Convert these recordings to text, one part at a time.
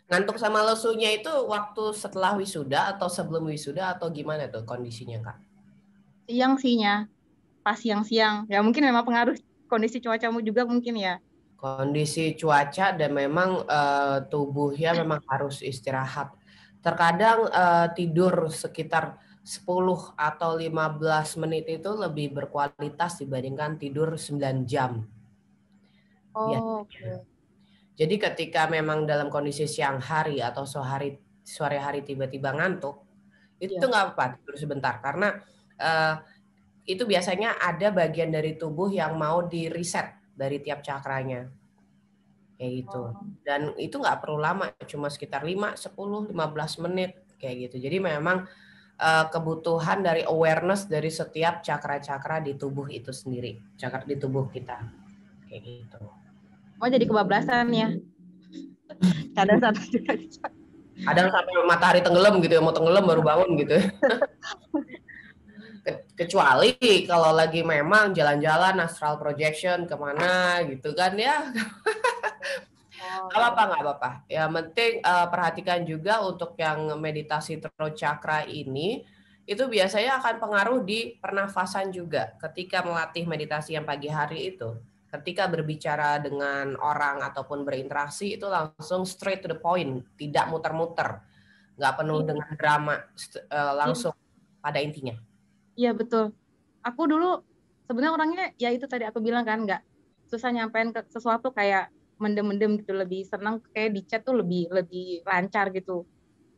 Ngantuk sama lesunya itu waktu setelah wisuda atau sebelum wisuda atau gimana tuh kondisinya, Kak? Siang sihnya, pas siang-siang. Ya mungkin memang pengaruh kondisi cuacamu juga mungkin ya. Kondisi cuaca dan memang tubuhnya memang harus istirahat. Terkadang tidur sekitar 10 atau 15 menit itu lebih berkualitas dibandingkan tidur 9 jam. Oh, Biasanya. oke. Jadi ketika memang dalam kondisi siang hari atau sore hari tiba-tiba ngantuk, itu Iya. nggak apa-apa tidur sebentar karena eh, itu biasanya ada bagian dari tubuh yang mau di reset dari tiap cakranya. Kayak gitu. Oh. Dan itu nggak perlu lama, cuma sekitar 5, 10, 15 menit kayak gitu. Jadi memang kebutuhan dari awareness dari setiap cakra-cakra di tubuh itu sendiri, cakra di tubuh kita kayak gitu. Oh, jadi kebablasan ya. Kadang satu juga. Kadang sampai matahari tenggelam gitu ya, mau tenggelam baru bangun gitu. Kecuali kalau lagi memang jalan-jalan astral projection kemana gitu kan ya. Oh, Nggak iya. apa-apa, nggak apa-apa. Yang penting perhatikan juga untuk yang meditasi throat chakra ini, itu biasanya akan pengaruh di pernafasan juga. Ketika melatih meditasi yang pagi hari itu, ketika berbicara dengan orang ataupun berinteraksi itu langsung straight to the point, tidak muter-muter, nggak penuh Iya, dengan drama, iya, langsung pada intinya. iya betul. Aku dulu sebenarnya orangnya ya itu tadi aku bilang kan nggak susah nyampein ke sesuatu kayak mendem-mendem gitu, lebih senang kayak di chat tuh lebih lebih lancar gitu.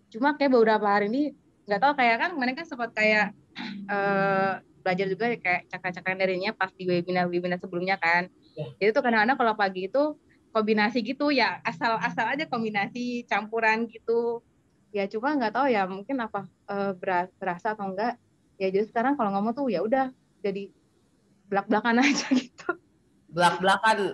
Cuma kayak beberapa hari ini nggak tahu kayak kan mereka sempat kayak eh, belajar juga ya kayak cakar-cakar darinya pas di webinar-webinar sebelumnya kan. Ya. Jadi tuh kadang-kadang kalau pagi itu kombinasi gitu ya asal-asal aja kombinasi campuran gitu. Ya cuma nggak tahu ya mungkin apa berasa atau enggak. Ya jadi sekarang kalau ngomong tuh ya udah jadi belak-belakan aja gitu.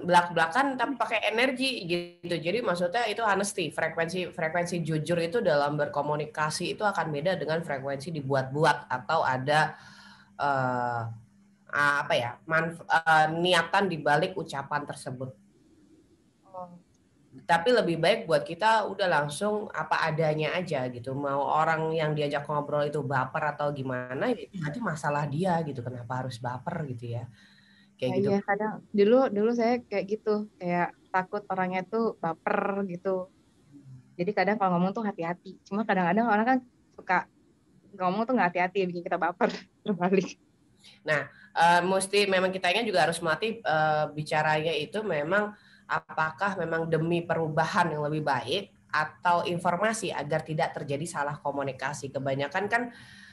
Belak-belakan tapi pakai energi gitu. Jadi maksudnya itu honesty, frekuensi jujur itu dalam berkomunikasi itu akan beda dengan frekuensi dibuat-buat atau ada eh, apa ya niatan di balik ucapan tersebut. Oh, Tapi lebih baik buat kita udah langsung apa adanya aja gitu. Mau orang yang diajak ngobrol itu baper atau gimana, ya itu nanti masalah dia gitu. Kenapa harus baper gitu ya? Kayak ya gitu. iya kadang dulu dulu saya kayak gitu kayak takut orangnya tuh baper gitu. Jadi kadang kalau ngomong tuh hati-hati. Cuma kadang-kadang orang kan suka ngomong tuh nggak hati-hati bikin kita baper terbalik. Nah, mesti memang kitanya juga harus melatih bicaranya itu memang apakah memang demi perubahan yang lebih baik atau informasi agar tidak terjadi salah komunikasi. Kebanyakan kan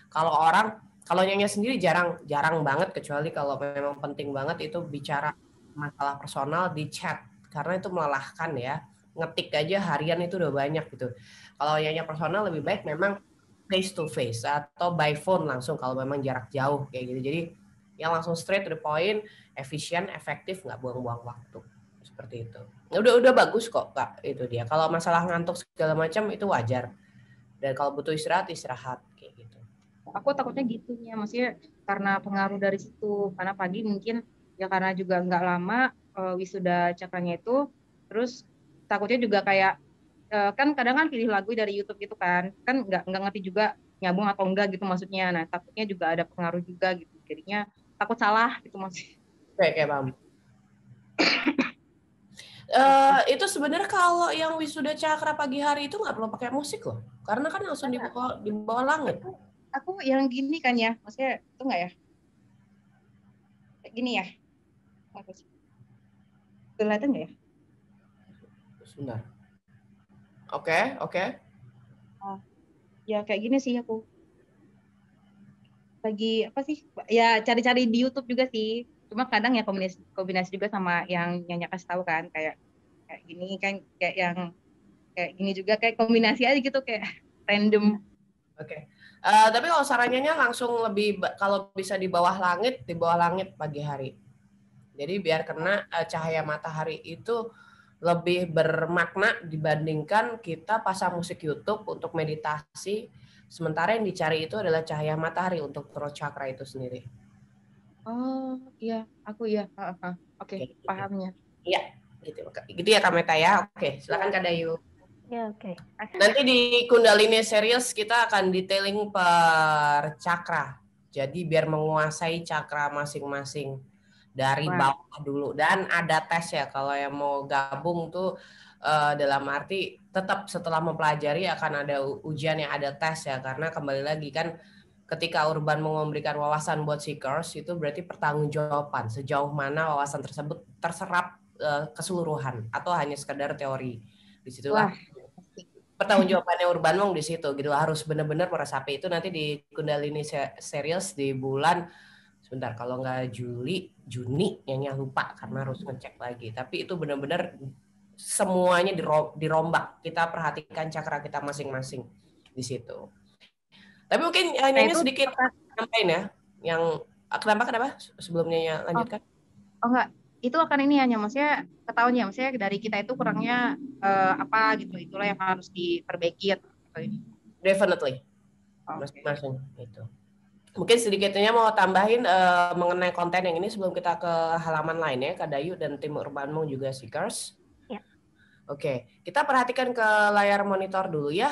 kalau orang kalau nyonya sendiri jarang banget kecuali kalau memang penting banget itu bicara masalah personal di chat karena itu melelahkan ya. Ngetik aja harian itu udah banyak gitu. Kalau nyonya personal lebih baik memang face to face atau by phone langsung kalau memang jarak jauh kayak gitu. Jadi yang langsung straight to the point, efisien, efektif, nggak buang-buang waktu. Seperti itu. Udah bagus kok, Kak, itu dia. Kalau masalah ngantuk segala macam itu wajar. Dan kalau butuh istirahat, istirahat kayak gitu. Aku takutnya gitunya maksudnya karena pengaruh dari situ karena pagi mungkin ya karena juga nggak lama wisuda cakranya itu terus takutnya juga kayak kan kadang kan pilih lagu dari YouTube gitu kan nggak ngerti juga nyambung atau enggak gitu maksudnya nah takutnya juga ada pengaruh juga gitu jadinya takut salah gitu maksudnya Kayak paham. gitu. Itu sebenarnya kalau yang wisuda cakra pagi hari itu nggak perlu pakai musik loh. Karena kan langsung di bawah langit. aku aku yang gini kan ya maksudnya itu nggak ya kayak gini ya kelihatan nggak ya. Sebentar. Oke, oke. Ah, ya kayak gini sih aku lagi apa sih ya cari-cari di YouTube juga sih cuma kadang ya kombinasi kombinasi juga sama yang nyanyi kasih tahu kan kayak kayak gini kan kayak yang kayak gini juga kayak kombinasi aja gitu kayak random. Oke. Tapi kalau sarannya langsung lebih kalau bisa di bawah langit pagi hari. Jadi biar kena cahaya matahari itu lebih bermakna dibandingkan kita pasang musik YouTube untuk meditasi. Sementara yang dicari itu adalah cahaya matahari untuk throat chakra itu sendiri. Oh iya aku iya oke Kayak gitu. pahamnya Iya, gitu. Gitu ya Kak Meta ya. Oke, ya silakan Kak Dayu. Ya, oke. Nanti di Kundalini Series kita akan detailing per cakra. Jadi biar menguasai cakra masing-masing dari bawah dulu. Dan ada tes ya kalau yang mau gabung tuh dalam arti tetap setelah mempelajari akan ada ujian yang ada tes ya. Karena kembali lagi kan ketika Urban mau memberikan wawasan buat seekers itu berarti pertanggungjawaban sejauh mana wawasan tersebut terserap keseluruhan atau hanya sekedar teori. Disitulah pertanggungjawabannya Urban Mong di situ gitu, harus benar-benar meresapi itu. Nanti di Kundalini Series di bulan sebentar kalau nggak Juni nyanyi lupa karena harus ngecek lagi, tapi itu benar-benar semuanya dirombak, kita perhatikan cakra kita masing-masing di situ. Tapi mungkin nyanyi sedikit sampaikan ya yang kenapa sebelumnya lanjutkan. Oh enggak, itu akan ini hanya maksudnya ketahuan ya, maksudnya dari kita itu kurangnya apa gitu, itulah yang harus diperbaiki atau ini. Definitely. Masing-masing itu. Mungkin sedikitnya mau tambahin mengenai konten yang ini sebelum kita ke halaman lainnya, Kak Dayu dan tim Urban Mong juga Seekers. Ya. Oke, kita perhatikan ke layar monitor dulu ya.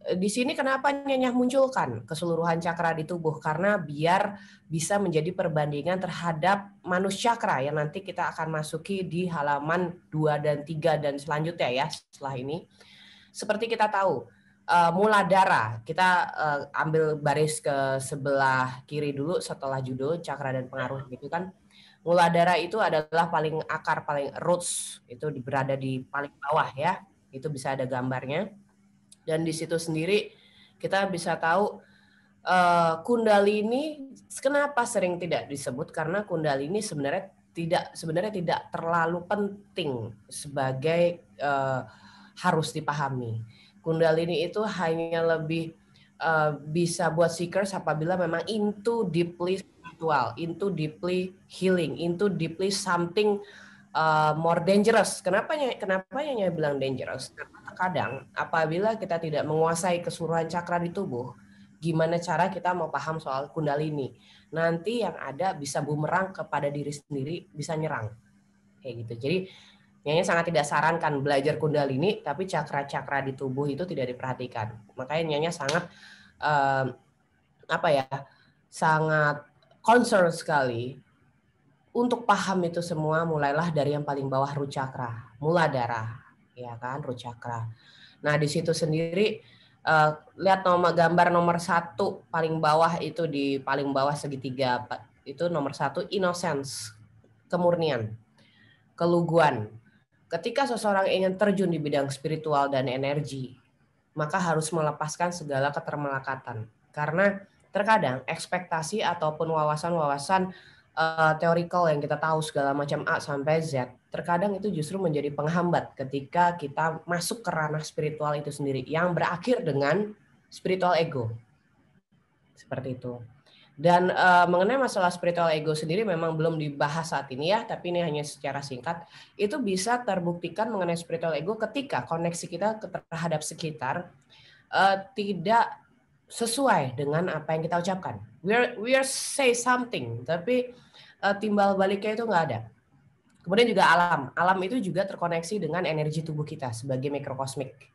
Di sini kenapa Nyanyah munculkan keseluruhan cakra di tubuh? Karena biar bisa menjadi perbandingan terhadap manusia cakra yang nanti kita akan masuki di halaman 2 dan 3 dan selanjutnya ya setelah ini. Seperti kita tahu, Muladhara, kita ambil baris ke sebelah kiri dulu setelah judul cakra dan pengaruh gitu kan. Muladhara itu adalah paling akar, paling roots, itu berada di paling bawah ya. Itu bisa ada gambarnya. Dan di situ sendiri kita bisa tahu Kundalini kenapa sering tidak disebut, karena Kundalini sebenarnya tidak terlalu penting sebagai harus dipahami. Kundalini itu hanya lebih bisa buat seekers apabila memang into deeply spiritual, into deeply healing, into deeply something more dangerous. Kenapa Nyanya bilang dangerous? Karena terkadang apabila kita tidak menguasai keseluruhan cakra di tubuh, gimana cara kita mau paham soal Kundalini? Nanti yang ada bisa bumerang kepada diri sendiri, bisa nyerang. Kayak gitu. Jadi Nyanya sangat tidak sarankan belajar Kundalini, tapi cakra-cakra di tubuh itu tidak diperhatikan. Makanya Nyanya sangat sangat concern sekali untuk paham itu semua. Mulailah dari yang paling bawah root chakra, Muladhara, ya kan, root chakra. Nah di situ sendiri lihat gambar nomor 1 paling bawah itu, di paling bawah segitiga itu nomor 1, innocence, kemurnian, keluguan. Ketika seseorang ingin terjun di bidang spiritual dan energi, maka harus melepaskan segala ketermelekatan. Karena terkadang ekspektasi ataupun wawasan-wawasan teorikal yang kita tahu segala macam A sampai Z, terkadang itu justru menjadi penghambat ketika kita masuk ke ranah spiritual itu sendiri, yang berakhir dengan spiritual ego. Seperti itu. Dan mengenai masalah spiritual ego sendiri memang belum dibahas saat ini ya, tapi ini hanya secara singkat. Itu bisa terbuktikan mengenai spiritual ego ketika koneksi kita terhadap sekitar tidak sesuai dengan apa yang kita ucapkan. We are say something, tapi timbal baliknya itu nggak ada. Kemudian juga alam itu juga terkoneksi dengan energi tubuh kita sebagai mikrokosmik.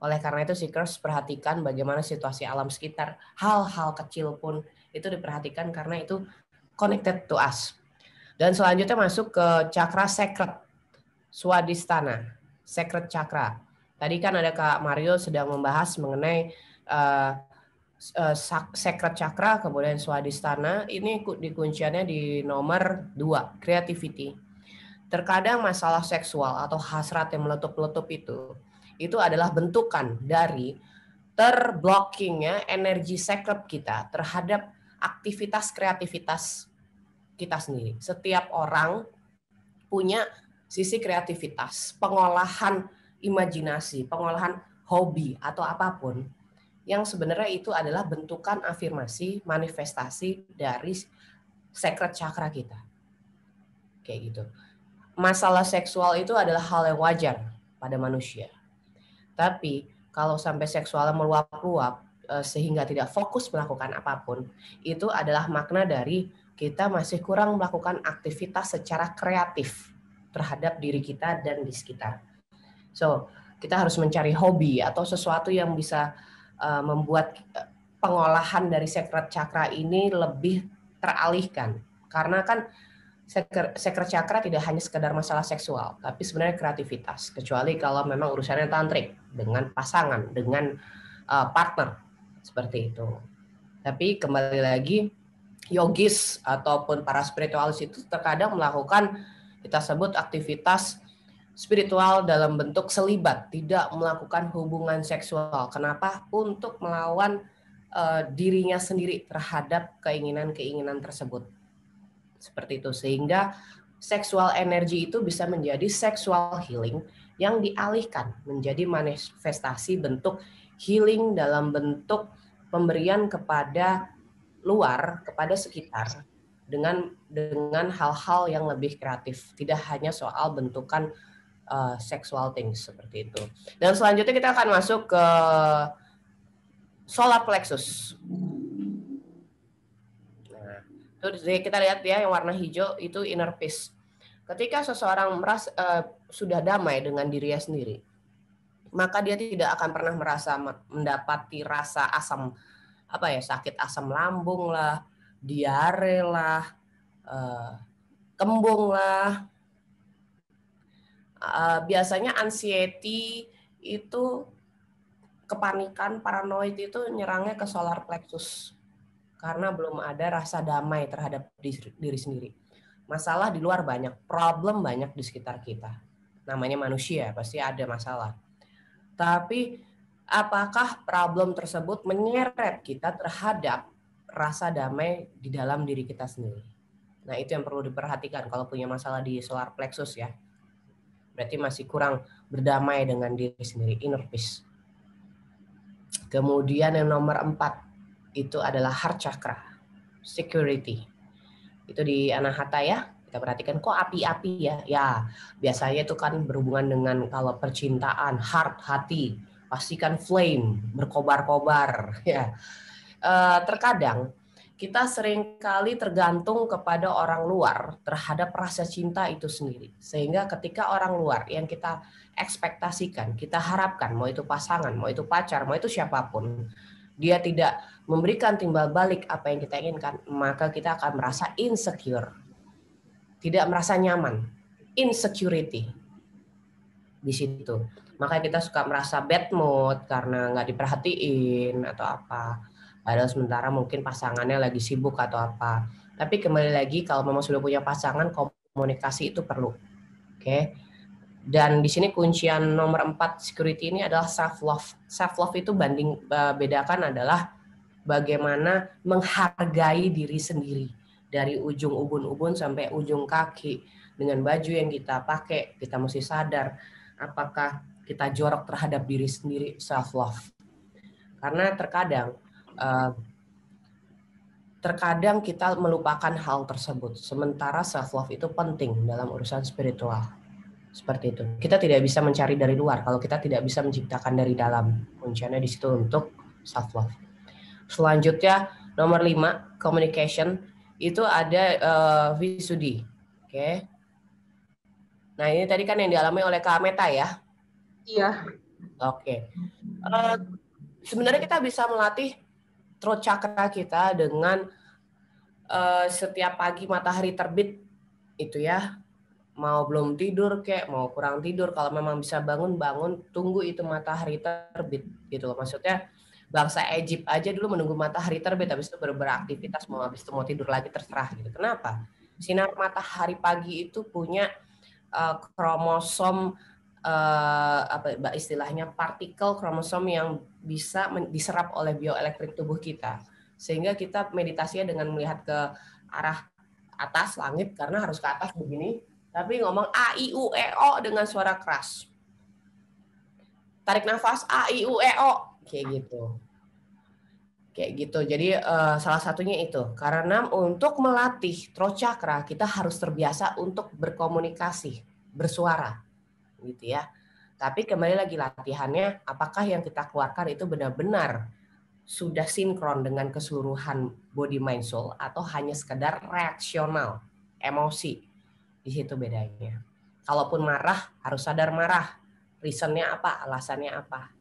Oleh karena itu seekers perhatikan bagaimana situasi alam sekitar, hal-hal kecil pun itu diperhatikan karena itu connected to us. Dan selanjutnya masuk ke cakra sacred, Swadhisthana, sacred chakra. Tadi kan ada Kak Mario sedang membahas mengenai sacred chakra, kemudian Swadhisthana. Ini dikunciannya di nomor 2, creativity. Terkadang masalah seksual atau hasrat yang meletup-letup itu adalah bentukan dari terblockingnya energi sacred kita terhadap aktivitas kreativitas kita sendiri. Setiap orang punya sisi kreativitas, pengolahan imajinasi, pengolahan hobi atau apapun yang sebenarnya itu adalah bentukan afirmasi, manifestasi dari sacred chakra kita. Kayak gitu. Masalah seksual itu adalah hal yang wajar pada manusia. Tapi kalau sampai seksualnya meluap-luap sehingga tidak fokus melakukan apapun, itu adalah makna dari kita masih kurang melakukan aktivitas secara kreatif terhadap diri kita dan di sekitar. So, kita harus mencari hobi atau sesuatu yang bisa membuat pengolahan dari sekret cakra ini lebih teralihkan. Karena kan sekret cakra tidak hanya sekedar masalah seksual, tapi sebenarnya kreativitas. Kecuali kalau memang urusannya tantrik dengan pasangan, dengan partner seperti itu. Tapi kembali lagi, yogis ataupun para spiritualis itu terkadang melakukan kita sebut aktivitas spiritual dalam bentuk selibat, tidak melakukan hubungan seksual. Kenapa? Untuk melawan dirinya sendiri terhadap keinginan-keinginan tersebut. Seperti itu, sehingga seksual energi itu bisa menjadi sexual healing yang dialihkan menjadi manifestasi bentuk healing dalam bentuk pemberian kepada luar, kepada sekitar dengan hal-hal yang lebih kreatif, tidak hanya soal bentukan sexual things seperti itu. Dan selanjutnya kita akan masuk ke solar plexus. Nah, itu kita lihat ya, yang warna hijau itu inner peace. Ketika seseorang merasa sudah damai dengan dirinya sendiri, maka dia tidak akan pernah merasa mendapati rasa asam, sakit asam lambung lah, diare lah, kembung lah. Biasanya anxiety itu, kepanikan, paranoid itu nyerangnya ke solar plexus karena belum ada rasa damai terhadap diri sendiri. Masalah di luar banyak, problem banyak di sekitar kita. Namanya manusia, pasti ada masalah. Tapi apakah problem tersebut menyeret kita terhadap rasa damai di dalam diri kita sendiri? Nah, itu yang perlu diperhatikan kalau punya masalah di solar plexus ya. Berarti masih kurang berdamai dengan diri sendiri, inner peace. Kemudian yang nomor 4 itu adalah heart chakra, security. Itu di Anahata ya. Kita perhatikan kok api-api ya. Ya, biasanya itu kan berhubungan dengan kalau percintaan, heart, hati, pastikan flame, berkobar-kobar ya. Terkadang kita seringkali tergantung kepada orang luar terhadap rasa cinta itu sendiri. Sehingga ketika orang luar yang kita ekspektasikan, kita harapkan, mau itu pasangan, mau itu pacar, mau itu siapapun, dia tidak memberikan timbal balik apa yang kita inginkan, maka kita akan merasa insecure, tidak merasa nyaman, insecurity di situ. Maka kita suka merasa bad mood karena nggak diperhatiin atau apa. Padahal sementara mungkin pasangannya lagi sibuk atau apa. Tapi kembali lagi, kalau memang sudah punya pasangan, komunikasi itu perlu. Oke. Dan di sini kuncian nomor 4 security ini adalah self love. Self love itu bedakan adalah bagaimana menghargai diri sendiri dari ujung ubun-ubun sampai ujung kaki. Dengan baju yang kita pakai, kita mesti sadar apakah kita jorok terhadap diri sendiri, self love. Karena terkadang kita melupakan hal tersebut, sementara self love itu penting dalam urusan spiritual. Seperti itu. Kita tidak bisa mencari dari luar kalau kita tidak bisa menciptakan dari dalam. Kuncinya di situ untuk self love. Selanjutnya nomor 5, communication, itu ada Visuddhi. Oke. Nah, ini tadi kan yang dialami oleh Kak Meta ya. Iya. Oke. Sebenarnya kita bisa melatih throat chakra kita dengan setiap pagi matahari terbit itu ya. Mau belum tidur kek, mau kurang tidur, kalau memang bisa bangun, tunggu itu matahari terbit gitu loh. Maksudnya bangsa Egypt aja dulu menunggu matahari terbit, habis itu beraktivitas, mau habis itu mau tidur lagi terserah gitu. Kenapa? Sinar matahari pagi itu punya kromosom istilahnya partikel kromosom yang bisa diserap oleh bioelektrik tubuh kita, sehingga kita meditasinya dengan melihat ke arah atas langit karena harus ke atas begini, tapi ngomong a i u e o dengan suara keras, tarik nafas a i u e o kayak gitu. Jadi salah satunya itu karena untuk melatih throat chakra kita harus terbiasa untuk berkomunikasi, bersuara gitu ya. Tapi kembali lagi latihannya, apakah yang kita keluarkan itu benar-benar sudah sinkron dengan keseluruhan body mind soul atau hanya sekedar reaksional, emosi. Di situ bedanya. Kalaupun marah harus sadar marah, reasonnya apa, alasannya apa.